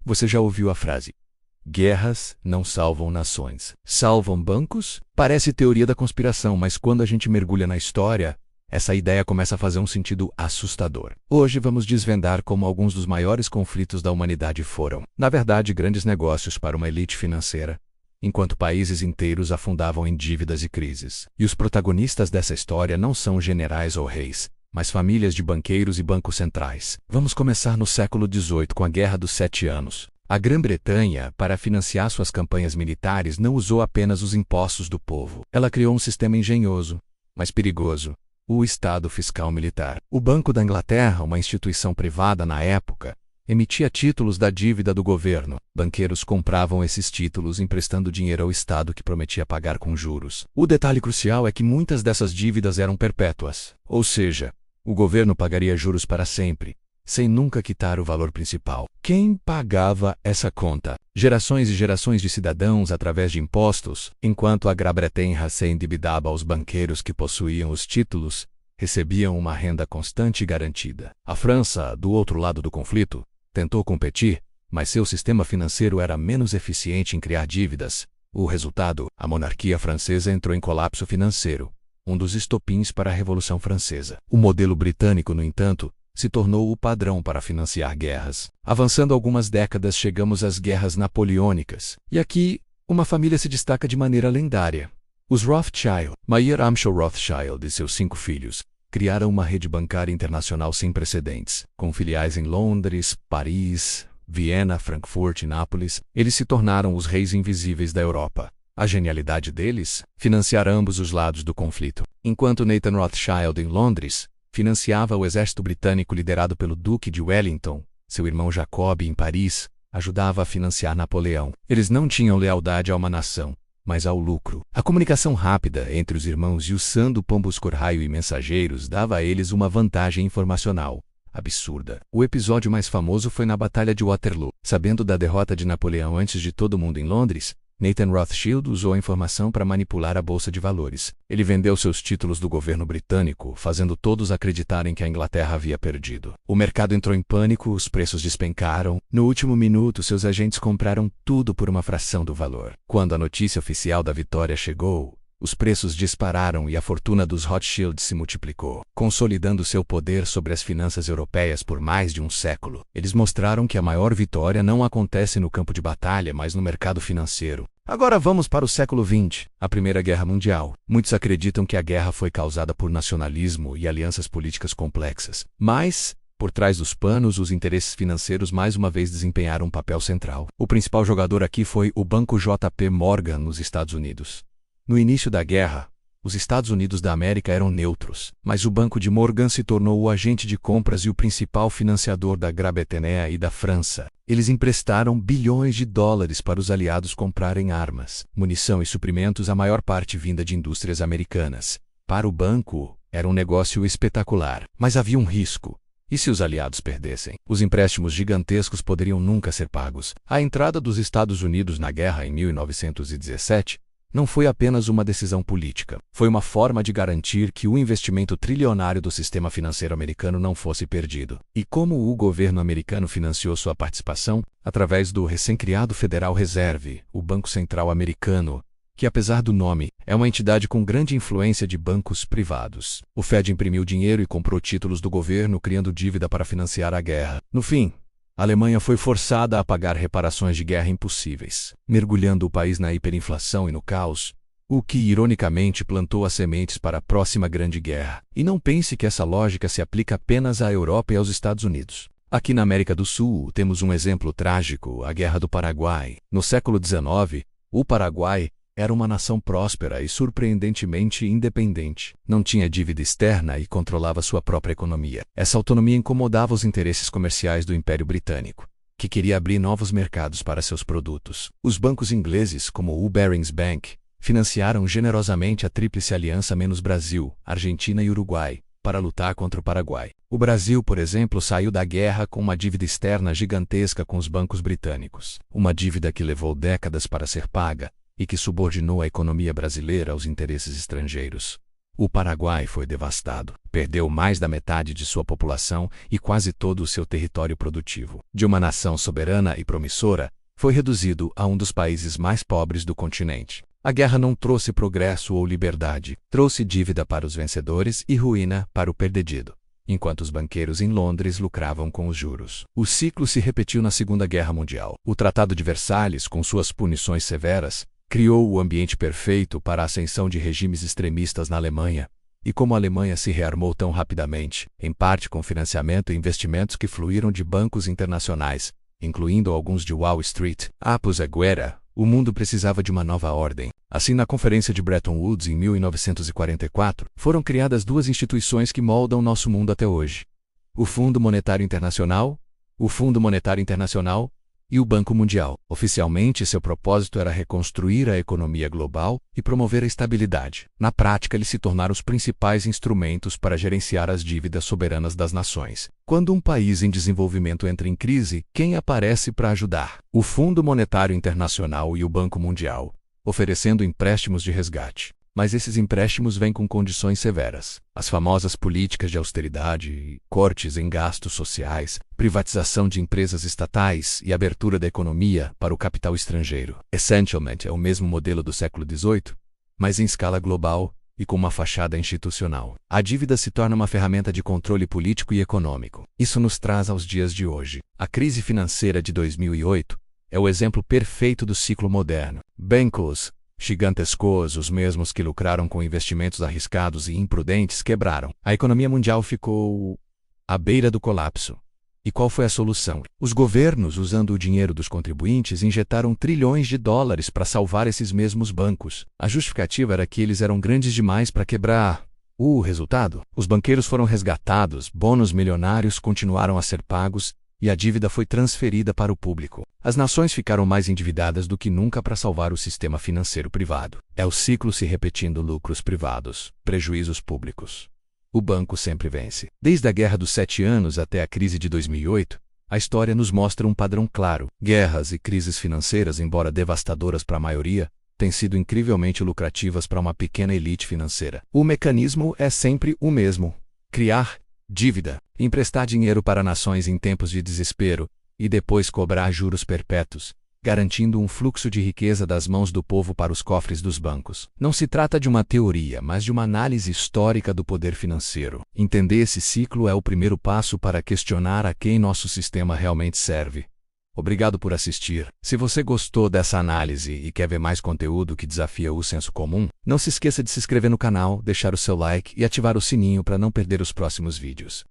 Você já ouviu a frase: guerras não salvam nações, salvam bancos? Parece teoria da conspiração, mas quando a gente mergulha na história, essa ideia começa a fazer um sentido assustador. Hoje vamos desvendar como alguns dos maiores conflitos da humanidade foram, na verdade, grandes negócios para uma elite financeira, enquanto países inteiros afundavam em dívidas e crises. E os protagonistas dessa história não são generais ou reis, mas famílias de banqueiros e bancos centrais. Vamos começar no século XVIII com a Guerra dos 7 Anos. A Grã-Bretanha, para financiar suas campanhas militares, não usou apenas os impostos do povo. Ela criou um sistema engenhoso, mas perigoso: o Estado Fiscal Militar. O Banco da Inglaterra, uma instituição privada na época, emitia títulos da dívida do governo. Banqueiros compravam esses títulos emprestando dinheiro ao Estado que prometia pagar com juros. O detalhe crucial é que muitas dessas dívidas eram perpétuas, ou seja, o governo pagaria juros para sempre, sem nunca quitar o valor principal. Quem pagava essa conta? Gerações e gerações de cidadãos através de impostos, enquanto a Grã-Bretanha se endividava aos banqueiros que possuíam os títulos, recebiam uma renda constante e garantida. A França, do outro lado do conflito, tentou competir, mas seu sistema financeiro era menos eficiente em criar dívidas. O resultado, a monarquia francesa entrou em colapso financeiro, um dos estopins para a Revolução Francesa. O modelo britânico, no entanto, se tornou o padrão para financiar guerras. Avançando algumas décadas, chegamos às guerras napoleônicas. E aqui, uma família se destaca de maneira lendária. Os Rothschild. Mayer Amschel Rothschild e seus 5 filhos criaram uma rede bancária internacional sem precedentes, com filiais em Londres, Paris, Viena, Frankfurt e Nápoles. Eles se tornaram os reis invisíveis da Europa. A genialidade deles? Financiar ambos os lados do conflito. Enquanto Nathan Rothschild, em Londres, financiava o exército britânico liderado pelo Duque de Wellington, seu irmão Jacob, em Paris, ajudava a financiar Napoleão. Eles não tinham lealdade a uma nação, mas ao lucro. A comunicação rápida entre os irmãos e usando pombos correio e mensageiros dava a eles uma vantagem informacional absurda. O episódio mais famoso foi na Batalha de Waterloo. Sabendo da derrota de Napoleão antes de todo mundo em Londres, Nathan Rothschild usou a informação para manipular a bolsa de valores. Ele vendeu seus títulos do governo britânico, fazendo todos acreditarem que a Inglaterra havia perdido. O mercado entrou em pânico, os preços despencaram. No último minuto, seus agentes compraram tudo por uma fração do valor. Quando a notícia oficial da vitória chegou, os preços dispararam e a fortuna dos Rothschild se multiplicou, consolidando seu poder sobre as finanças europeias por mais de um século. Eles mostraram que a maior vitória não acontece no campo de batalha, mas no mercado financeiro. Agora vamos para o século XX, a Primeira Guerra Mundial. Muitos acreditam que a guerra foi causada por nacionalismo e alianças políticas complexas. Mas, por trás dos panos, os interesses financeiros mais uma vez desempenharam um papel central. O principal jogador aqui foi o Banco JP Morgan, nos Estados Unidos. No início da guerra, os Estados Unidos da América eram neutros, mas o Banco de Morgan se tornou o agente de compras e o principal financiador da Grã-Bretanha e da França. Eles emprestaram bilhões de dólares para os aliados comprarem armas, munição e suprimentos, a maior parte vinda de indústrias americanas. Para o banco, era um negócio espetacular, mas havia um risco. E se os aliados perdessem? Os empréstimos gigantescos poderiam nunca ser pagos. A entrada dos Estados Unidos na guerra em 1917 não foi apenas uma decisão política. Foi uma forma de garantir que o investimento trilionário do sistema financeiro americano não fosse perdido. E como o governo americano financiou sua participação? Através do recém-criado Federal Reserve, o Banco Central Americano, que, apesar do nome, é uma entidade com grande influência de bancos privados. O Fed imprimiu dinheiro e comprou títulos do governo, criando dívida para financiar a guerra. No fim, a Alemanha foi forçada a pagar reparações de guerra impossíveis, mergulhando o país na hiperinflação e no caos, o que ironicamente plantou as sementes para a próxima Grande Guerra. E não pense que essa lógica se aplica apenas à Europa e aos Estados Unidos. Aqui na América do Sul, temos um exemplo trágico: a Guerra do Paraguai. No século XIX, o Paraguai era uma nação próspera e surpreendentemente independente. Não tinha dívida externa e controlava sua própria economia. Essa autonomia incomodava os interesses comerciais do Império Britânico, que queria abrir novos mercados para seus produtos. Os bancos ingleses, como o Barings Bank, financiaram generosamente a Tríplice Aliança menos Brasil, Argentina e Uruguai, para lutar contra o Paraguai. O Brasil, por exemplo, saiu da guerra com uma dívida externa gigantesca com os bancos britânicos. Uma dívida que levou décadas para ser paga e que subordinou a economia brasileira aos interesses estrangeiros. O Paraguai foi devastado, perdeu mais da metade de sua população e quase todo o seu território produtivo. De uma nação soberana e promissora, foi reduzido a um dos países mais pobres do continente. A guerra não trouxe progresso ou liberdade, trouxe dívida para os vencedores e ruína para o perdedido, enquanto os banqueiros em Londres lucravam com os juros. O ciclo se repetiu na Segunda Guerra Mundial. O Tratado de Versalhes, com suas punições severas, criou o ambiente perfeito para a ascensão de regimes extremistas na Alemanha. E como a Alemanha se rearmou tão rapidamente, em parte com financiamento e investimentos que fluíram de bancos internacionais, incluindo alguns de Wall Street, após a guerra, o mundo precisava de uma nova ordem. Assim, na Conferência de Bretton Woods em 1944, foram criadas duas instituições que moldam nosso mundo até hoje: o Fundo Monetário Internacional e o Banco Mundial. Oficialmente, seu propósito era reconstruir a economia global e promover a estabilidade. Na prática, eles se tornaram os principais instrumentos para gerenciar as dívidas soberanas das nações. Quando um país em desenvolvimento entra em crise, quem aparece para ajudar? O Fundo Monetário Internacional e o Banco Mundial, oferecendo empréstimos de resgate. Mas esses empréstimos vêm com condições severas. As famosas políticas de austeridade, cortes em gastos sociais, privatização de empresas estatais e abertura da economia para o capital estrangeiro. Essencialmente, é o mesmo modelo do século XVIII, mas em escala global e com uma fachada institucional. A dívida se torna uma ferramenta de controle político e econômico. Isso nos traz aos dias de hoje. A crise financeira de 2008 é o exemplo perfeito do ciclo moderno. Bancos gigantescos, os mesmos que lucraram com investimentos arriscados e imprudentes, quebraram. A economia mundial ficou à beira do colapso. E qual foi a solução? Os governos, usando o dinheiro dos contribuintes, injetaram trilhões de dólares para salvar esses mesmos bancos. A justificativa era que eles eram grandes demais para quebrar. O resultado? Os banqueiros foram resgatados, bônus milionários continuaram a ser pagos e a dívida foi transferida para o público. As nações ficaram mais endividadas do que nunca para salvar o sistema financeiro privado. É o ciclo se repetindo: lucros privados, prejuízos públicos. O banco sempre vence. Desde a Guerra dos 7 Anos até a crise de 2008, a história nos mostra um padrão claro. Guerras e crises financeiras, embora devastadoras para a maioria, têm sido incrivelmente lucrativas para uma pequena elite financeira. O mecanismo é sempre o mesmo: criar dívida, emprestar dinheiro para nações em tempos de desespero e depois cobrar juros perpétuos, garantindo um fluxo de riqueza das mãos do povo para os cofres dos bancos. Não se trata de uma teoria, mas de uma análise histórica do poder financeiro. Entender esse ciclo é o primeiro passo para questionar a quem nosso sistema realmente serve. Obrigado por assistir. Se você gostou dessa análise e quer ver mais conteúdo que desafia o senso comum, não se esqueça de se inscrever no canal, deixar o seu like e ativar o sininho para não perder os próximos vídeos.